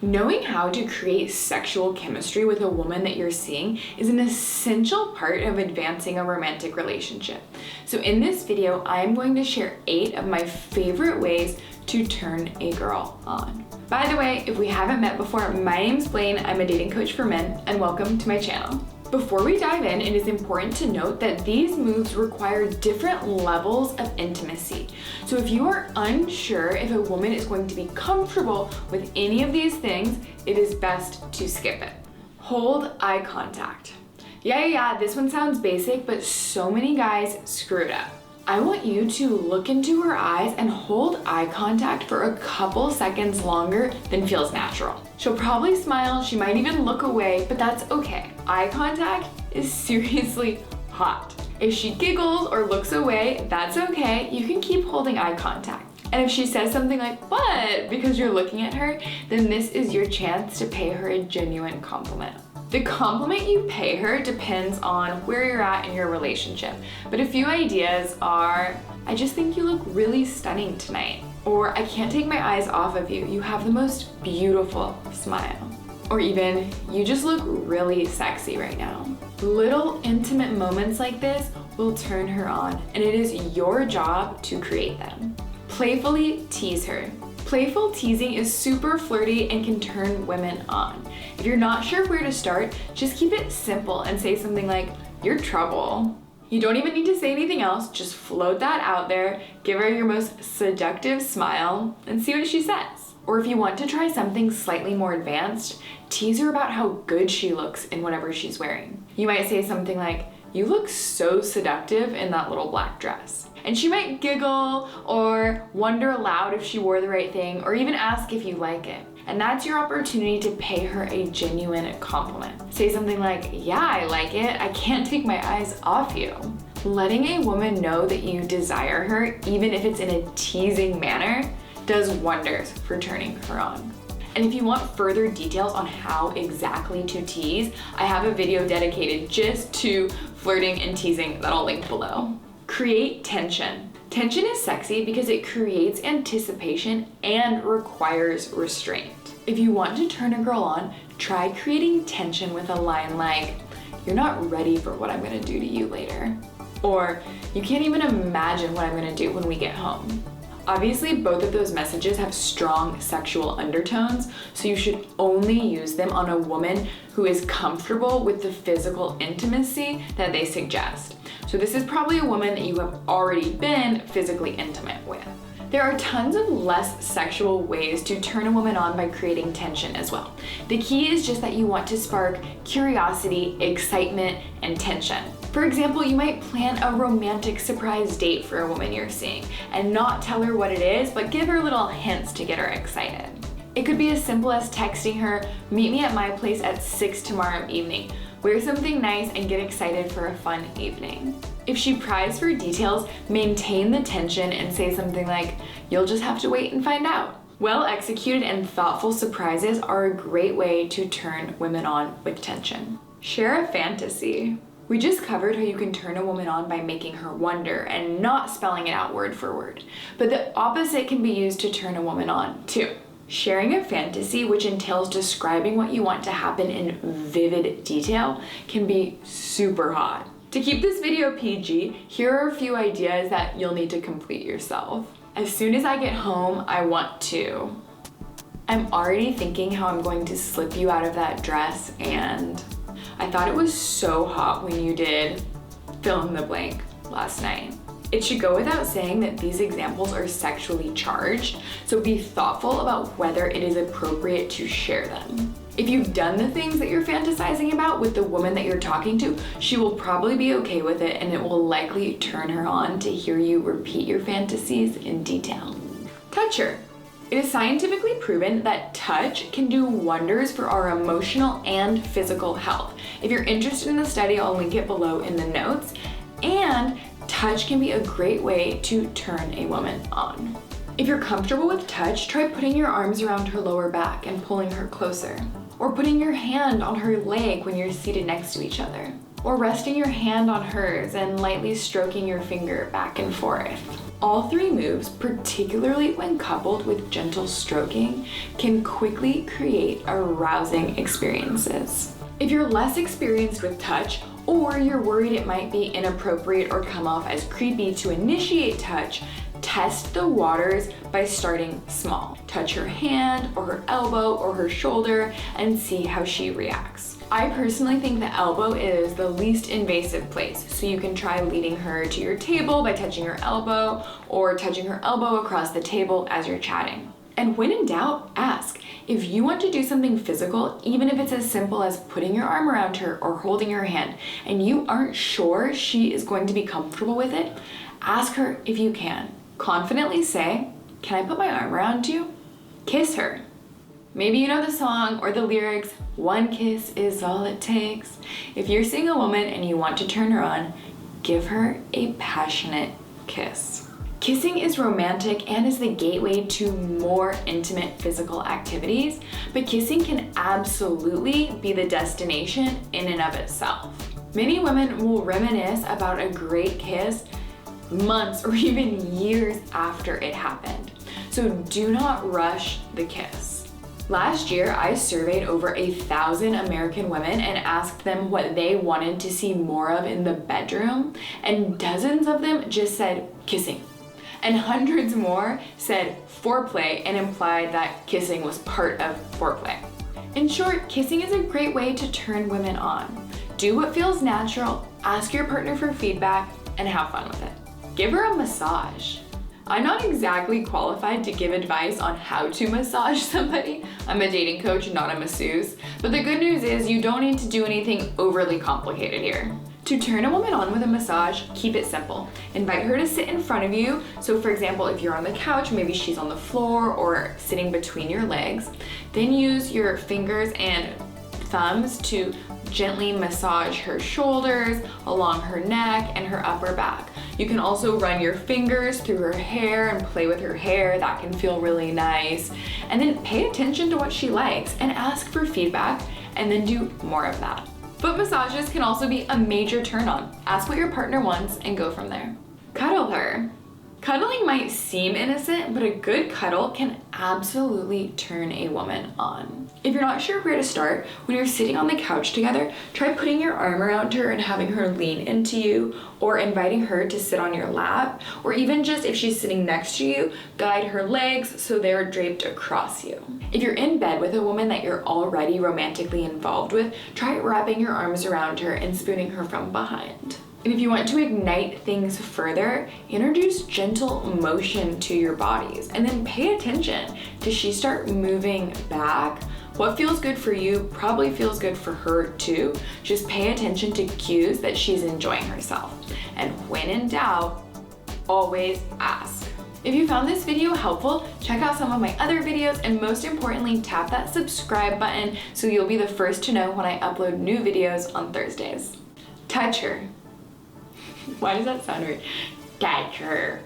Knowing how to create sexual chemistry with a woman that you're seeing is an essential part of advancing a romantic relationship. So in this video, I'm going to share 8 of my favorite ways to turn a girl on. By the way, if we haven't met before, my name's Blaine, I'm a dating coach for men, and welcome to my channel. Before we dive in, it is important to note that these moves require different levels of intimacy. So if you are unsure if a woman is going to be comfortable with any of these things, it is best to skip it. Hold eye contact. Yeah, this one sounds basic, but so many guys screw it up. I want you to look into her eyes and hold eye contact for a couple seconds longer than feels natural. She'll probably smile, she might even look away, but that's okay. Eye contact is seriously hot. If she giggles or looks away, that's okay. You can keep holding eye contact. And if she says something like, "What?" because you're looking at her, then this is your chance to pay her a genuine compliment. The compliment you pay her depends on where you're at in your relationship, but a few ideas are, "I just think you look really stunning tonight," or "I can't take my eyes off of you, you have the most beautiful smile," or even, "You just look really sexy right now." Little intimate moments like this will turn her on, and it is your job to create them. Playfully tease her. Playful teasing is super flirty and can turn women on. If you're not sure where to start, just keep it simple and say something like, "You're trouble." You don't even need to say anything else, just float that out there, give her your most seductive smile, and see what she says. Or if you want to try something slightly more advanced, tease her about how good she looks in whatever she's wearing. You might say something like, "You look so seductive in that little black dress." And she might giggle or wonder aloud if she wore the right thing, or even ask if you like it. And that's your opportunity to pay her a genuine compliment. Say something like, "Yeah, I like it. I can't take my eyes off you." Letting a woman know that you desire her, even if it's in a teasing manner, does wonders for turning her on. And if you want further details on how exactly to tease, I have a video dedicated just to flirting and teasing that I'll link below. Create tension. Tension is sexy because it creates anticipation and requires restraint. If you want to turn a girl on, try creating tension with a line like, "You're not ready for what I'm gonna do to you later." Or, "You can't even imagine what I'm gonna do when we get home." Obviously, both of those messages have strong sexual undertones, so you should only use them on a woman who is comfortable with the physical intimacy that they suggest. So this is probably a woman that you have already been physically intimate with. There are tons of less sexual ways to turn a woman on by creating tension as well. The key is just that you want to spark curiosity, excitement, and tension. For example, you might plan a romantic surprise date for a woman you're seeing and not tell her what it is, but give her little hints to get her excited. It could be as simple as texting her, "Meet me at my place at 6 tomorrow evening. Wear something nice and get excited for a fun evening." If she pries for details, maintain the tension and say something like, "You'll just have to wait and find out." Well-executed and thoughtful surprises are a great way to turn women on with tension. Share a fantasy. We just covered how you can turn a woman on by making her wonder and not spelling it out word for word. But the opposite can be used to turn a woman on too. Sharing a fantasy, which entails describing what you want to happen in vivid detail, can be super hot. To keep this video PG, here are a few ideas that you'll need to complete yourself. As soon as I get home, I want to. I'm already thinking how I'm going to slip you out of that dress, and I thought it was so hot when you did fill in the blank last night. It should go without saying that these examples are sexually charged, so be thoughtful about whether it is appropriate to share them. If you've done the things that you're fantasizing about with the woman that you're talking to, she will probably be okay with it, and it will likely turn her on to hear you repeat your fantasies in detail. Touch her. It is scientifically proven that touch can do wonders for our emotional and physical health. If you're interested in the study, I'll link it below in the notes. And touch can be a great way to turn a woman on. If you're comfortable with touch, try putting your arms around her lower back and pulling her closer. Or putting your hand on her leg when you're seated next to each other. Or resting your hand on hers and lightly stroking your finger back and forth. All three moves, particularly when coupled with gentle stroking, can quickly create arousing experiences. If you're less experienced with touch, or you're worried it might be inappropriate or come off as creepy to initiate touch, test the waters by starting small. Touch her hand or her elbow or her shoulder and see how she reacts. I personally think the elbow is the least invasive place, so you can try leading her to your table by touching her elbow or touching her elbow across the table as you're chatting. And when in doubt, ask. If you want to do something physical, even if it's as simple as putting your arm around her or holding her hand, and you aren't sure she is going to be comfortable with it, ask her if you can. Confidently say, "Can I put my arm around you?" Kiss her. Maybe you know the song or the lyrics, "One kiss is all it takes." If you're seeing a woman and you want to turn her on, give her a passionate kiss. Kissing is romantic and is the gateway to more intimate physical activities, but kissing can absolutely be the destination in and of itself. Many women will reminisce about a great kiss months or even years after it happened. So do not rush the kiss. Last year, I surveyed over 1,000 American women and asked them what they wanted to see more of in the bedroom, and dozens of them just said kissing. And hundreds more said foreplay and implied that kissing was part of foreplay. In short, kissing is a great way to turn women on. Do what feels natural, ask your partner for feedback, and have fun with it. Give her a massage. I'm not exactly qualified to give advice on how to massage somebody. I'm a dating coach, not a masseuse. But the good news is you don't need to do anything overly complicated here. To turn a woman on with a massage, keep it simple. Invite her to sit in front of you. So for example, if you're on the couch, maybe she's on the floor or sitting between your legs. Then use your fingers and thumbs to gently massage her shoulders, along her neck, and her upper back. You can also run your fingers through her hair and play with her hair. That can feel really nice. And then pay attention to what she likes and ask for feedback, and then do more of that. Foot massages can also be a major turn on. Ask what your partner wants and go from there. Cuddle her. Cuddling might seem innocent, but a good cuddle can absolutely turn a woman on. If you're not sure where to start, when you're sitting on the couch together, try putting your arm around her and having her lean into you, or inviting her to sit on your lap, or even just if she's sitting next to you, guide her legs so they're draped across you. If you're in bed with a woman that you're already romantically involved with, try wrapping your arms around her and spooning her from behind. And if you want to ignite things further, introduce gentle motion to your bodies, and then pay attention. Does she start moving back? What feels good for you probably feels good for her too. Just pay attention to cues that she's enjoying herself. And when in doubt, always ask. If you found this video helpful, check out some of my other videos, and most importantly, tap that subscribe button so you'll be the first to know when I upload new videos on Thursdays. Touch her. Why does that sound weird? Touch her.